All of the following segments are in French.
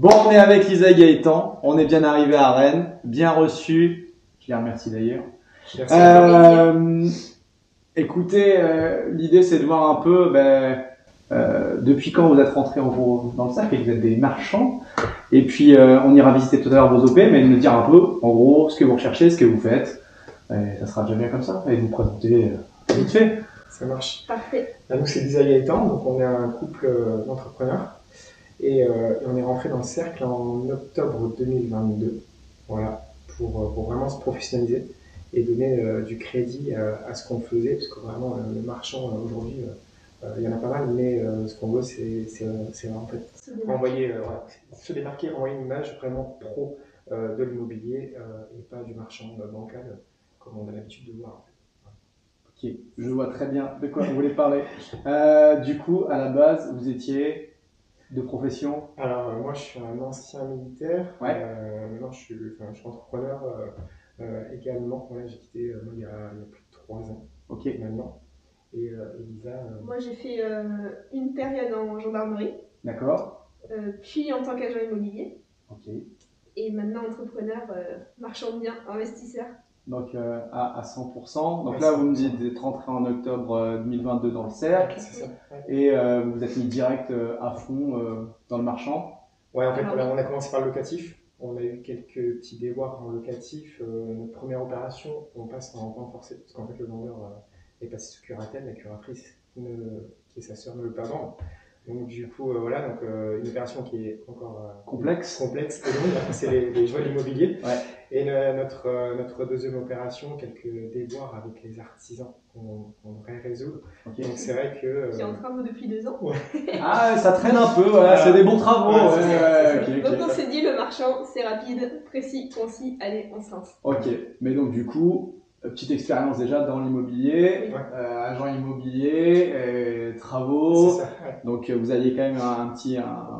Bon, on est avec Lisa et Gaëtan, on est bien arrivé à Rennes, bien reçu, je les remercie d'ailleurs. Écoutez, l'idée c'est de voir un peu depuis quand vous êtes rentrés en gros dans le cercle et que vous êtes des marchands. Et puis on ira visiter tout à l'heure vos OP, mais de nous dire un peu en gros ce que vous recherchez, ce que vous faites. Et ça sera déjà bien comme ça, et de vous présenter vite fait. Ça marche. Parfait. Nous c'est Lisa et Gaëtan, donc on est un couple d'entrepreneurs. Et on est rentré dans le cercle en octobre 2022, voilà, pour vraiment se professionnaliser et donner du crédit à ce qu'on faisait, parce que vraiment le marchand aujourd'hui, il y en a pas mal, mais ce qu'on veut c'est en fait envoyer, se démarquer, envoyer une image vraiment pro de l'immobilier et pas du marchand bancal comme on a l'habitude de voir. Ok, je vois très bien de quoi vous voulez parler. Du coup, à la base, vous étiez de profession? Alors, moi, je suis un ancien militaire. Ouais. Maintenant, je suis entrepreneur également. Voilà, j'ai quitté il y a plus de 3 ans. Ok. Maintenant. Et Elisa. Moi, j'ai fait une période en gendarmerie. D'accord. Puis en tant qu'agent immobilier. Ok. Et maintenant entrepreneur, marchand de biens, investisseur. Donc à 100%. Donc Ouais, là, vous me 100%. dites d'être rentré en octobre 2022 dans le cercle. C'est ça. Ouais. Et vous vous êtes mis direct à fond dans le marchand. Ouais, en fait, Alors, voilà, on a commencé par le locatif. On a eu quelques petits déboires en locatif. Notre première opération, on passe en vente forcée, parce qu'en fait, le vendeur est passé sous curatelle, la curatrice, qui est sa sœur, ne veut pas vendre. Donc, du coup, voilà, donc, une opération qui est encore Complexe. et longue, hein, c'est les joies de l'immobilier. Ouais. Et notre deuxième opération, quelques déboires avec les artisans qu'on devrait résoudre. Okay. Donc, c'est vrai que. Qui est en travaux depuis 2 ans. Ouais. Ah, ça traîne un peu, voilà, c'est des bons travaux. Ouais, c'est ça. Okay, Donc on s'est dit, le marchand, c'est rapide, précis, concis, allez, on se lance. Ok, mais donc du coup, petite expérience déjà dans l'immobilier, Oui. agent immobilier, travaux. C'est ça, ouais. Donc vous aviez quand même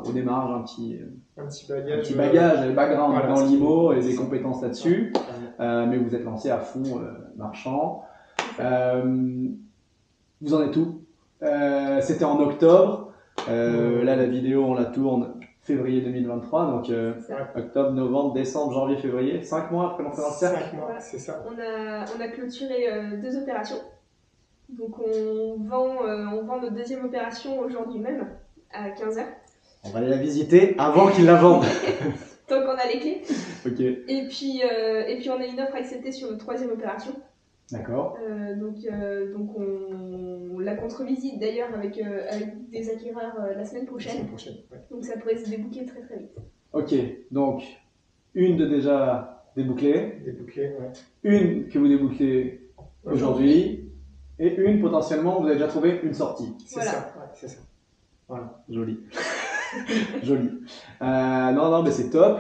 au démarrage un petit bagage, background voilà, dans l'IMO et des ça. compétences là-dessus, mais vous êtes lancé à fond marchand. Vous en êtes où? C'était en octobre. Là, la vidéo, on la tourne février 2023, donc octobre, novembre, décembre, janvier, février, 5 mois après l'entrée dans le cercle. 5 mois, c'est ça. On a clôturé 2 opérations. Donc on vend notre deuxième opération aujourd'hui même, à 15h. On va aller la visiter avant qu'ils la vendent. Tant qu'on a les clés. Ok. Et puis on a une offre acceptée sur notre troisième opération. D'accord. Donc on la contre-visite d'ailleurs avec des acquéreurs la semaine prochaine. Ouais. Donc ça pourrait se débouquer très très vite. Ok, donc une de déjà débouclée, ouais. une que vous débouclez aujourd'hui, et une potentiellement vous avez déjà trouvé une sortie. Voilà. C'est ça. Voilà. Joli. Joli. Non, mais c'est top.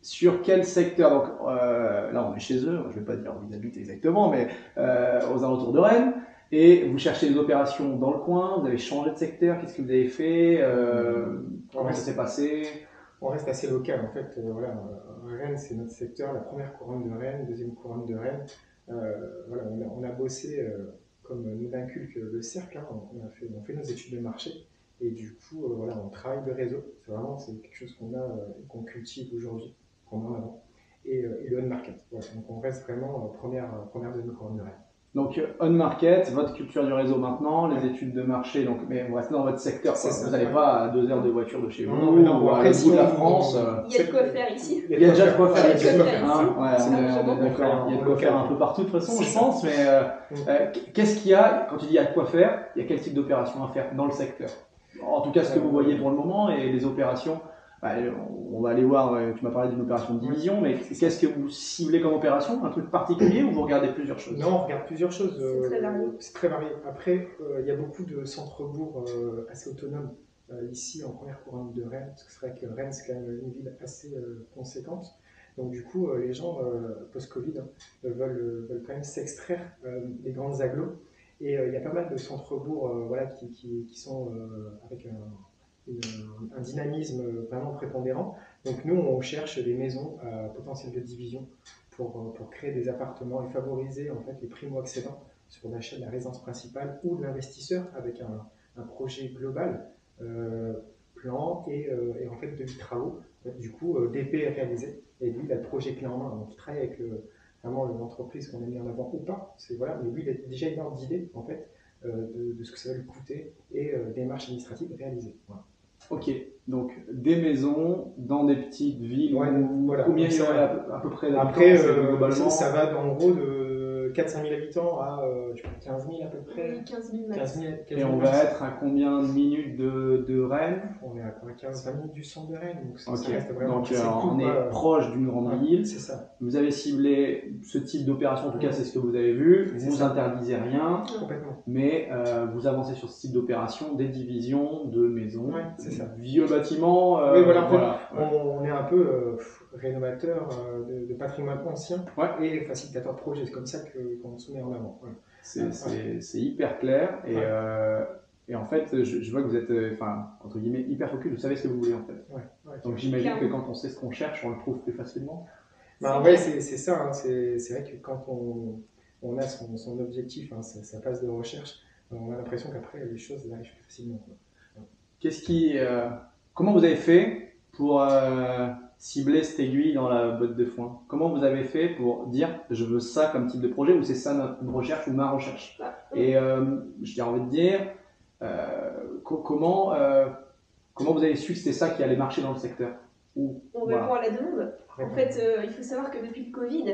Sur quel secteur? Donc là, on est chez eux. Je ne vais pas dire où ils habitent exactement, mais aux alentours de Rennes. Et vous cherchez des opérations dans le coin. Vous avez changé de secteur. Qu'est-ce que vous avez fait? Comment ça s'est passé? On reste assez local en fait. Voilà, Rennes, c'est notre secteur. La première couronne de Rennes, deuxième couronne de Rennes. Voilà, on a bossé comme nous inculque le cercle. Hein. On fait nos études de marché. Et du coup, voilà, on travaille de réseau. C'est quelque chose qu'on cultive aujourd'hui, qu'on met en avant. Et le on-market. Voilà. Donc on reste vraiment première deuxième couronne de Rennes. Donc on-market, votre culture du réseau maintenant, les études de marché, donc, mais vous restez dans votre secteur. Vous n'allez pas à 2 heures de voiture de chez vous, ou à l'autre bout de la France. Il y a de quoi faire ici. Il y a déjà de quoi faire ici. On est d'accord. Il y a de quoi faire un peu partout de toute façon, je pense. Mais qu'est-ce qu'il y a, quand tu dis il y a de quoi faire, il y a quel type d'opération à faire dans le secteur? En tout cas, ce que vous voyez pour le moment et les opérations. On va aller voir, tu m'as parlé d'une opération de division, mais qu'est-ce que vous ciblez comme opération? Un truc particulier ou vous regardez plusieurs choses? Non, on regarde plusieurs choses. C'est très varié. Après, il y a beaucoup de centres-bourgs assez autonomes ici en première couronne de Rennes, parce que c'est vrai que Rennes, c'est quand même une ville assez conséquente. Donc du coup, les gens, post-Covid, veulent quand même s'extraire des grandes agglos. Et il y a pas mal de centres-bourgs qui sont avec un dynamisme vraiment prépondérant. Donc nous, on cherche des maisons à potentiel de division pour créer des appartements et favoriser en fait les primo-accédants sur l'achat de la résidence principale ou de l'investisseur avec un projet global plan et en fait devis de travaux. Du coup, DP réalisé. Et lui, il a le projet clé en main. Donc, il travaille avec vraiment l'entreprise qu'on a mis en avant ou pas. Voilà. Mais lui, il a déjà une ordre d'idée en fait, de ce que ça va lui coûter et démarches administratives réalisées. Voilà. Ok, donc des maisons dans des petites villes, Ouais, voilà. combien il y aurait à peu près d'habitants? Après, globalement ça va en gros de 4-5 000 habitants à 15 000 à peu près. Oui, 15 000 max. 15 000, Et on va être à combien de minutes de Rennes? On est à 15-20 minutes du centre de Rennes. Donc ça Ok, reste vraiment donc assez on cool, est proche d'une grande ville. C'est ça. Vous avez ciblé ce type d'opération, en tout cas c'est ce que vous avez vu. Vous interdisez rien, Complètement. mais vous avancez sur ce type d'opération, des divisions de maisons, Ouais, c'est ça. vieux bâtiments. Oui, voilà. On est un peu rénovateur de patrimoine ancien et facilitateur de projet. C'est comme ça qu'on se met en avant. Voilà. C'est hyper clair et en fait, je vois que vous êtes, entre guillemets, hyper focus. Vous savez ce que vous voulez en fait. Donc j'imagine que quand on sait ce qu'on cherche, on le trouve plus facilement. C'est ça. Hein. C'est vrai que quand on a son objectif, hein, sa phase de recherche, on a l'impression qu'après les choses arrivent plus facilement. Comment vous avez fait pour cibler cette aiguille dans la botte de foin? Comment vous avez fait pour dire je veux ça comme type de projet, ou c'est ça notre recherche ou ma recherche? Et j'ai envie de dire comment vous avez su que c'était ça qui allait marcher dans le secteur? On répond à la demande. En fait, il faut savoir que depuis le Covid,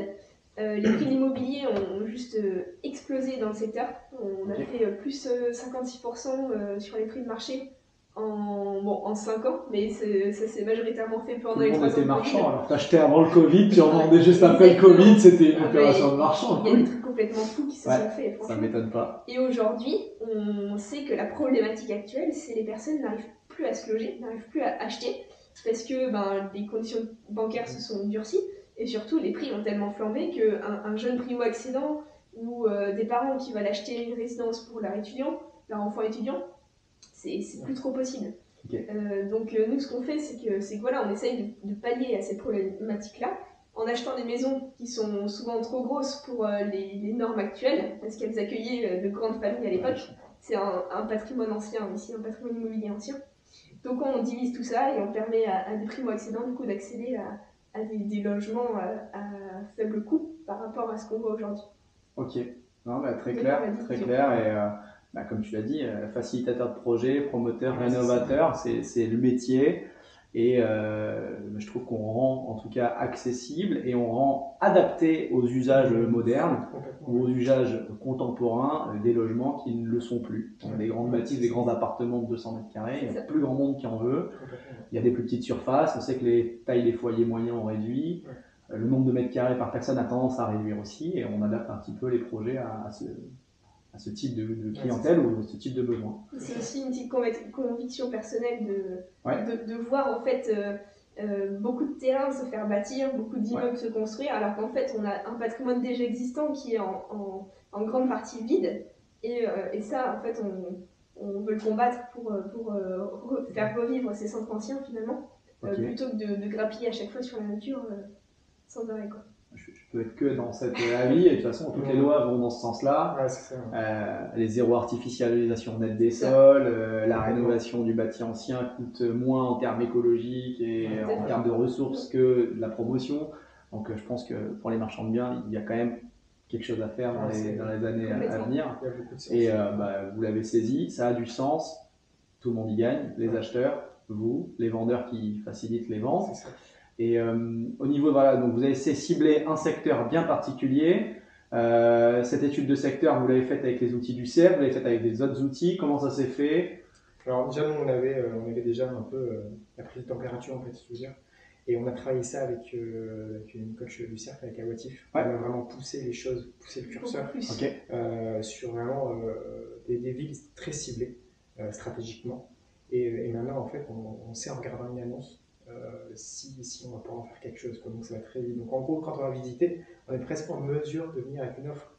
les prix de l'immobilier ont juste explosé dans le secteur. On a fait plus 56% sur les prix de marché en 5 ans, mais ça s'est majoritairement fait pendant les 3 ans. Tout le monde était marchand, alors t'achetais avant le Covid, tu en vendais juste après le Covid, c'était une opération de marchand. Il y a des trucs complètement fous qui se sont faits, franchement. Ça m'étonne pas. Et aujourd'hui, on sait que la problématique actuelle, c'est les personnes n'arrivent plus à se loger, n'arrivent plus à acheter, parce que les conditions bancaires se sont durcies, et surtout les prix ont tellement flambé qu'un jeune primo-accédant ou des parents qui veulent acheter une résidence pour leur enfant étudiant, c'est plus trop possible. Okay. Donc nous, ce qu'on fait, c'est que voilà, on essaye de pallier à cette problématique-là en achetant des maisons qui sont souvent trop grosses pour les normes actuelles, parce qu'elles accueillaient de grandes familles à l'époque. C'est un patrimoine ancien ici, un patrimoine immobilier ancien. Donc on divise tout ça et on permet à des primo-accédants du coup d'accéder à des logements à faible coût par rapport à ce qu'on voit aujourd'hui. Ok, non, très clair, et comme tu l'as dit, facilitateur de projet, promoteur, rénovateur, c'est le métier. Et je trouve qu'on rend en tout cas accessible et on rend adapté aux usages modernes ou aux usages contemporains des logements qui ne le sont plus. On a des grandes bâtisses, des grands appartements de 200 mètres carrés, il n'y a plus grand monde qui en veut. Il y a des plus petites surfaces, on sait que les tailles des foyers moyens ont réduit. Le nombre de mètres carrés par personne a tendance à réduire aussi et on adapte un petit peu les projets à ce type de clientèle ou ce type de besoin. C'est aussi une petite conviction personnelle de voir en fait beaucoup de terrains se faire bâtir, beaucoup d'immeubles se construire, alors qu'en fait on a un patrimoine déjà existant qui est en grande partie vide et ça en fait on veut le combattre pour faire revivre ces centres anciens finalement, plutôt que de grappiller à chaque fois sur la nature sans arrêt quoi. Je peux être que dans cet avis, et de toute façon, toutes les lois vont dans ce sens-là. Les zéro artificialisation nette des sols, la rénovation du bâti ancien coûte moins en termes écologiques et en termes de ressources que la promotion. Donc je pense que pour les marchands de biens, il y a quand même quelque chose à faire dans les années à venir. Et vous l'avez saisi, ça a du sens, tout le monde y gagne, les acheteurs, vous, les vendeurs qui facilitent les ventes. Et au niveau, donc vous avez ciblé un secteur bien particulier. Cette étude de secteur, vous l'avez faite avec les outils du CEF, vous l'avez faite avec des autres outils. Comment ça s'est fait? Alors déjà, nous, on avait déjà un peu la prise de température, en fait, si je veux dire. Et on a travaillé ça avec une coach du cercle, avec Awatif. On a vraiment poussé les choses, poussé le curseur sur vraiment des villes très ciblées stratégiquement. Et maintenant, en fait, on sait en regardant une annonce si on va pouvoir en faire quelque chose. Donc ça va très vite. Donc en gros, quand on va visiter, on est presque en mesure de venir avec une offre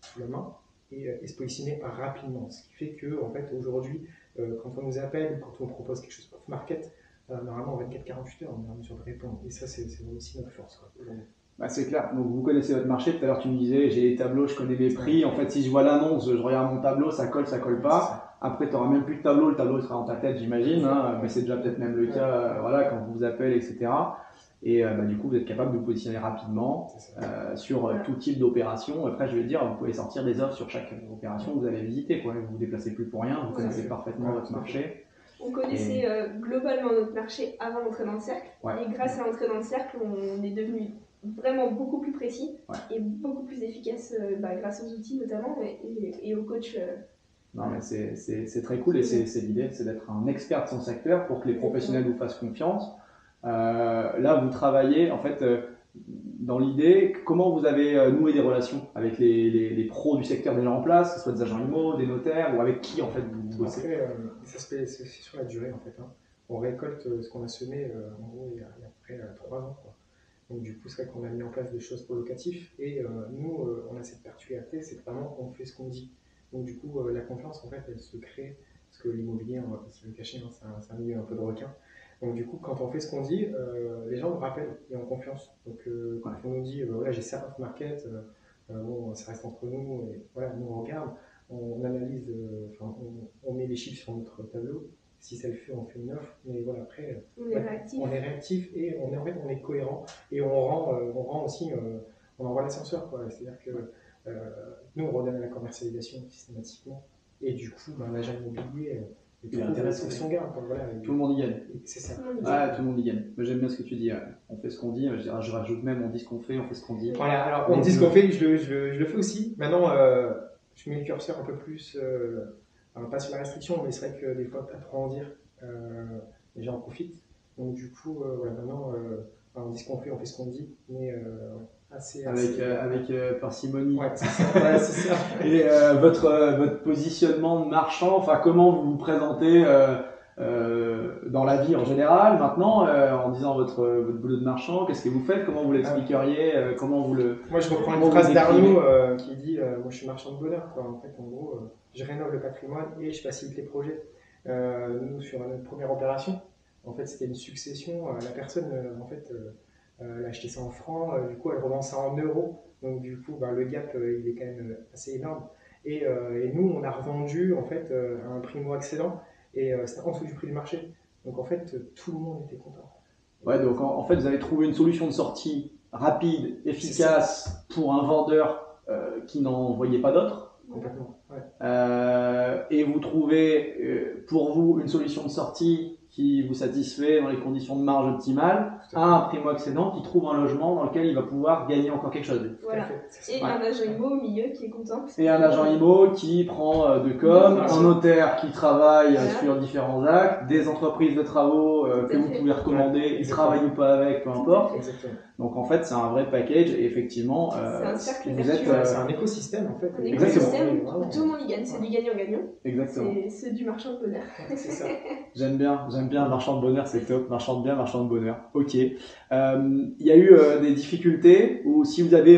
sous la main et se positionner rapidement. Ce qui fait que, en fait, aujourd'hui, quand on nous appelle ou quand on propose quelque chose off-market, normalement en 24-48 heures, on est en mesure de répondre. Et ça, c'est aussi notre force aujourd'hui. C'est clair. Donc vous connaissez votre marché. Tout à l'heure, tu me disais, j'ai les tableaux, je connais mes prix. En fait, si je vois l'annonce, je regarde mon tableau, ça colle pas. Après, tu n'auras même plus de tableau, le tableau sera dans ta tête, j'imagine, hein, mais c'est déjà peut-être même le cas voilà, quand on vous appelle, etc. Et du coup, vous êtes capable de vous positionner rapidement sur tout type d'opération. Après, je vais dire, vous pouvez sortir des offres sur chaque opération que vous allez visiter. Vous ne vous déplacez plus pour rien, vous connaissez parfaitement votre marché. On connaissait globalement notre marché avant l'entrée dans le cercle. Et grâce à l'entrée dans le cercle, on est devenu vraiment beaucoup plus précis et beaucoup plus efficace grâce aux outils notamment et aux coachs. Non, mais c'est très cool et c'est l'idée, c'est d'être un expert de son secteur pour que les professionnels vous fassent confiance. Là, vous travaillez, en fait, dans l'idée, comment vous avez noué des relations avec les pros du secteur déjà en place, que ce soit des agents IMO, des notaires, ou avec qui, en fait, vous bossez? Après, c'est sur la durée, en fait. Hein. On récolte ce qu'on a semé, en gros, il y a à peu près 3 ans, quoi. Donc, du coup, c'est vrai qu'on a mis en place des choses pour locatif. Et nous, on a cette particularité, c'est que vraiment, on fait ce qu'on dit. Donc, du coup, la confiance, en fait, elle se crée, parce que l'immobilier, on va pas se le cacher, hein, c'est un milieu un peu de requin. Donc du coup, quand on fait ce qu'on dit, les gens nous rappellent et ont confiance. Donc quand on nous dit, voilà, j'ai ça off market, bon, ça reste entre nous, et voilà, nous on regarde, on analyse, on met les chiffres sur notre tableau. Si ça le fait, on fait une offre. Mais voilà, après, on est réactif et en fait, on est cohérent et on rend aussi, on envoie l'ascenseur, quoi. C'est-à-dire que nous, on redonne à la commercialisation systématiquement. Et du coup, l'agent immobilier. Il est intéressant. Voilà, tout le monde y gagne. C'est ça. Tout le monde y gagne. J'aime bien ce que tu dis. On fait ce qu'on dit. Je rajoute même, on dit ce qu'on fait, on fait ce qu'on dit. Voilà, alors on dit ce qu'on fait, je le fais aussi. Maintenant, je mets le curseur un peu plus, pas sur la restriction, mais c'est vrai que des fois, pas trop en dire. Les gens en profitent. Donc du coup, voilà, maintenant, on dit ce qu'on fait, on fait ce qu'on dit. Mais avec parcimonie. Ouais, c'est ça. C'est ça. Et votre positionnement de marchand, enfin comment vous vous présentez dans la vie en général maintenant, en disant votre boulot de marchand, qu'est-ce que vous faites, comment vous l'expliqueriez, comment vous le... Moi je reprends une phrase d'Arnaud qui dit moi je suis marchand de bonheur, quoi. En fait, en gros, je rénove le patrimoine et je facilite les projets. Nous, sur notre première opération, en fait c'était une succession, la personne en fait elle a acheté ça en francs, du coup elle revend ça en euros, donc du coup le gap il est quand même assez énorme. Et nous on a revendu en fait à un primo excellent et c'était en dessous du prix du marché. Donc en fait tout le monde était content. Ouais, donc en fait vous avez trouvé une solution de sortie rapide, efficace pour un vendeur qui n'en voyait pas d'autres. Complètement. Ouais. Et vous trouvez pour vous une solution de sortie qui vous satisfait dans les conditions de marge optimales à un primo-accédant qui trouve un logement dans lequel il va pouvoir gagner encore quelque chose. Voilà. Et un agent IMO au milieu qui est content. Et un agent IMO qui prend de com, un notaire qui travaille sur différents actes, des entreprises de travaux que vous pouvez recommander, ils travaillent ou pas avec, peu importe. Exactement. Donc en fait c'est un vrai package et effectivement c'est un écosystème en fait. Un écosystème où tout le monde y gagne, c'est du gagnant-gagnant. Exactement. C'est du marchand de bonheur. C'est ça. J'aime bien marchand de bonheur, c'est top. Marchand de bien, marchand de bonheur. Ok. Il y a eu des difficultés ou si vous avez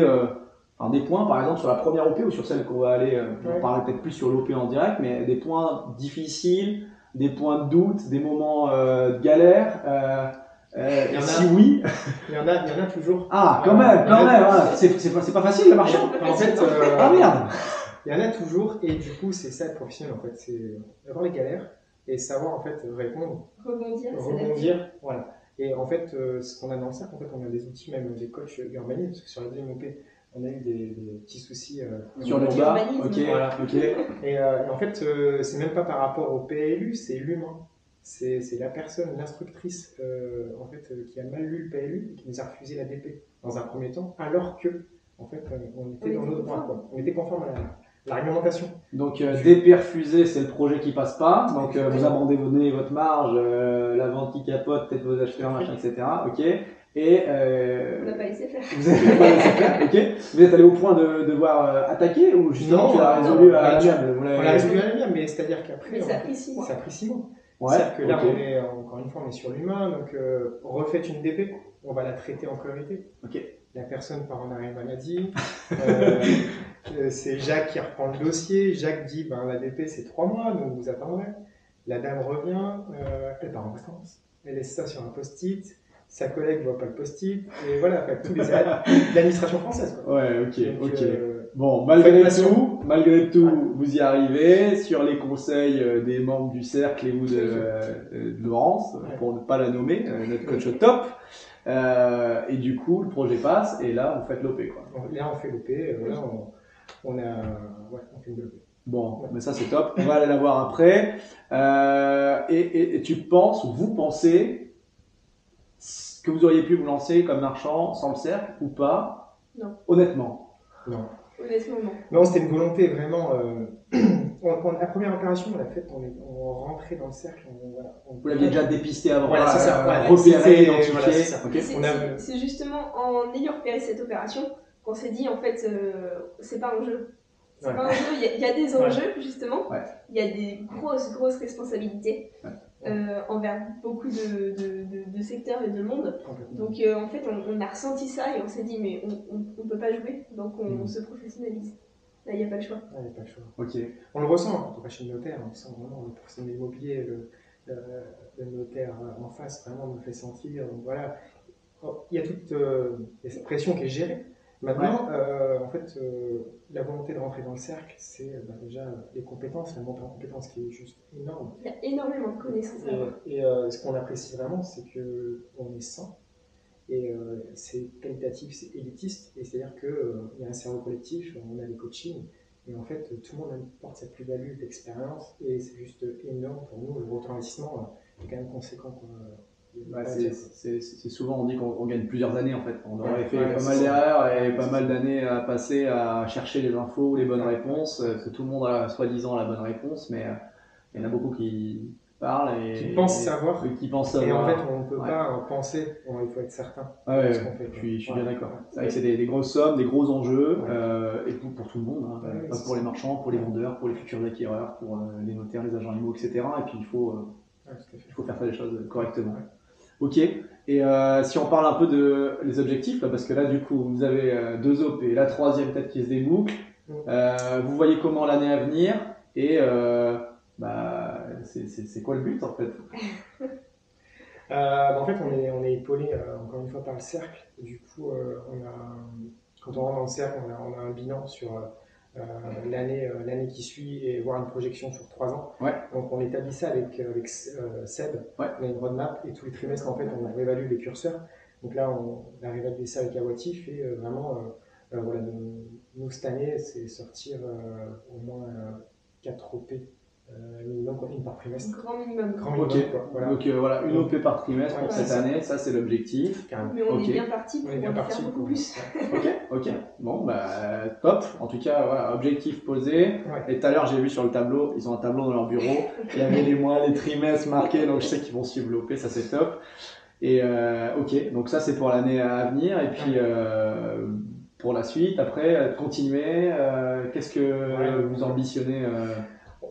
des points, par exemple sur la première OP ou sur celle qu'on va aller, on parle peut-être plus sur l'OP en direct, mais des points difficiles, des points de doute, des moments de galère. Si oui, il y en a toujours. Ah, quand même. Voilà. C'est pas facile le marchand. En fait, ah merde. Il y en a toujours et du coup c'est ça le professionnel en fait, c'est avoir les galères et savoir en fait répondre, rebondir, voilà. Et en fait ce qu'on a dans le cercle, en fait on a des outils, même des coachs urbanisme, parce que sur la deuxième OP on a eu des petits soucis sur l'urbanisme. Ok. Voilà. Et en fait c'est même pas par rapport au PLU, c'est l'humain. C'est la personne, l'instructrice en fait, qui a mal lu le PLU et qui nous a refusé la DP dans un premier temps, alors que en fait, on était dans notre droit, quoi. On était conforme à la réglementation. Donc DP refusé, c'est le projet qui passe pas. Donc vous abandonnez votre marge, la vente qui capote, peut-être vos acheteurs, machin, etc. Ok. Et on n'a pas laissé faire. Vous n'avez pas laissé faire. Ok. Vous êtes allé au point de devoir attaquer ou justement tu l'as résolu à l'amiable? On l'a résolu à l'amiable, mais c'est-à-dire qu'après ça a pris 6 mois. Ça a pris 6 mois. Ouais, c'est-à-dire que là, on est, encore une fois, on est sur l'humain, donc refaites une DP, on va la traiter en priorité. Okay. La personne part en arrêt maladie, c'est Jacques qui reprend le dossier, Jacques dit la DP c'est 3 mois, donc vous attendrez. La dame revient, elle part en vacances, elle laisse ça sur un post-it, sa collègue ne voit pas le post-it, et voilà, tous les l'administration française. Quoi. Ouais, ok. Bon, malgré tout, malgré tout, vous y arrivez sur les conseils des membres du cercle et ou de Laurence, pour ne pas la nommer, notre coach au top. Et du coup, le projet passe et là, vous faites l'OP, quoi. Là, on fait l'OP. Là, on fait une OP. Bon, mais ça c'est top. On va aller la voir après. Et tu penses, vous pensez que vous auriez pu vous lancer comme marchand sans le cercle ou pas? Non. Honnêtement. Non. Honnêtement, non. Non, c'était une volonté vraiment. La première opération, on l'a faite, on rentrait dans le cercle. Vous l'aviez déjà dépisté avant, voilà, c'est ça. Repéré, identifié. Voilà, c'est justement en ayant repéré cette opération qu'on s'est dit en fait, c'est pas un jeu. C'est pas un jeu, il y a des enjeux justement, il y a des grosses responsabilités envers beaucoup de secteurs et de monde. Donc en fait on a ressenti ça et on s'est dit mais on peut pas jouer, donc on se professionnalise. Là il n'y a pas le choix. Il n'y a pas le choix. Okay. On le ressent quand on va chez le notaire, on sent vraiment le professionnel immobilier, le notaire en face vraiment nous fait sentir. Donc, voilà. Il y a toute cette pression qui est gérée. Maintenant, en fait, la volonté de rentrer dans le cercle, c'est déjà les compétences, la montée en compétences qui est juste énorme. Il y a énormément de connaissances à avoir. Et ce qu'on apprécie vraiment, c'est qu'on est 100 et c'est qualitatif, c'est élitiste. Et c'est-à-dire qu'il y a un cerveau collectif, on a des coachings et en fait, tout le monde apporte cette plus-value d'expérience et c'est juste énorme pour nous. Le retour investissement est quand même conséquent, quoi. C'est souvent, on dit qu'on gagne plusieurs années en fait. On aurait fait pas mal d'erreurs et pas mal d'années à passer à chercher les infos, les bonnes réponses, que tout le monde a soi-disant la bonne réponse, mais il y en a beaucoup qui parlent et qui pensent savoir. Et en fait, on ne peut pas penser, il faut être certain de ce qu'on fait. Je suis bien d'accord. C'est vrai que c'est des grosses sommes, des gros enjeux, et pour tout le monde, hein, pas pour les marchands, pour les vendeurs, pour les futurs acquéreurs, pour les notaires, les agents IMO, etc. Et puis il faut faire les choses correctement. Ok, et si on parle un peu des objectifs, parce que là du coup vous avez 2 OP, la troisième peut-être qui se déboucle, vous voyez comment l'année à venir et c'est quoi le but en fait? En fait on est épaulé encore une fois par le cercle, du coup quand on rentre dans le cercle on a un bilan sur l'année qui suit et voir une projection sur 3 ans. Donc on établit ça avec Seb, on a une roadmap et tous les trimestres en fait on réévalue les curseurs. Donc là on a réévalué ça avec Awatif et vraiment voilà, nous cette année c'est sortir au moins 4 OP minimum, une par trimestre. Grand minimum. Voilà. Donc voilà, une OP par trimestre pour cette année, ça c'est l'objectif. Mais on est bien parti pour faire beaucoup plus. Ok. Bon, top. En tout cas, voilà, objectif posé. Et tout à l'heure, j'ai vu sur le tableau, ils ont un tableau dans leur bureau. Il y avait les mois, les trimestres marqués, donc je sais qu'ils vont suivre l'OP, ça c'est top. Et ok, donc ça c'est pour l'année à venir. Et puis pour la suite, après, continuer. Qu'est-ce que vous ambitionnez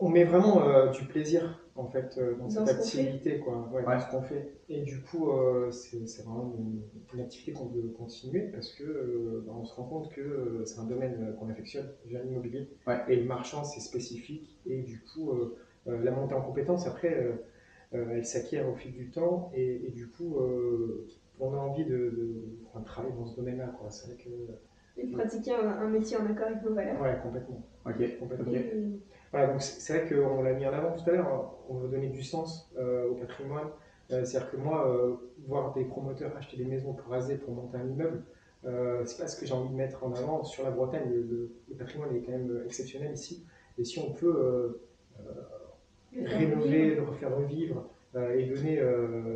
On met vraiment du plaisir en fait dans cette activité, dans ce qu'on fait. Et du coup, c'est vraiment une activité qu'on veut continuer parce que on se rend compte que c'est un domaine qu'on affectionne, l'immobilier. Et le marchand, c'est spécifique. Et du coup, la montée en compétences, après, elle s'acquiert au fil du temps. Et du coup, on a envie de travailler dans ce domaine-là. C'est vrai que et pratiquer un métier en accord avec nos valeurs. Ouais, complètement. Complètement. Voilà, donc c'est vrai qu'on l'a mis en avant tout à l'heure, on veut donner du sens au patrimoine. C'est-à-dire que moi, voir des promoteurs acheter des maisons pour raser, pour monter un immeuble, c'est pas ce que j'ai envie de mettre en avant. Sur la Bretagne, le patrimoine est quand même exceptionnel ici. Et si on peut rénover, le refaire revivre et donner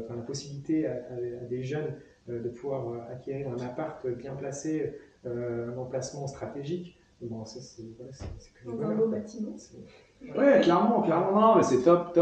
la possibilité à des jeunes de pouvoir acquérir un appart bien placé, un emplacement stratégique, bon, ça c'est que du un beau bâtiment. Ouais, clairement, non, mais c'est top.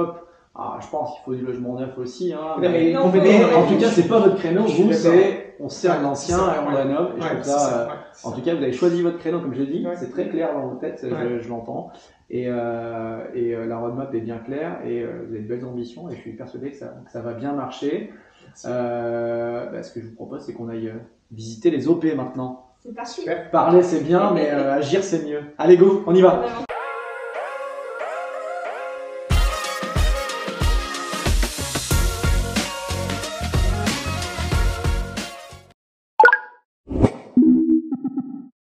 Je pense qu'il faut du logement neuf aussi. Hein, mais en tout cas, c'est pas votre créneau. Vous, c'est on sert l'ancien et on rénove. Et je trouve ça. En tout cas, vous avez choisi votre créneau, comme je l'ai dit. C'est très clair dans vos têtes, je l'entends. Et la roadmap est bien claire et vous avez de belles ambitions. Et je suis persuadé que ça va bien marcher. Ce que je vous propose, c'est qu'on aille visiter les OP maintenant. C'est parti. Parler, c'est bien, mais agir, c'est mieux. Allez, go, on y va.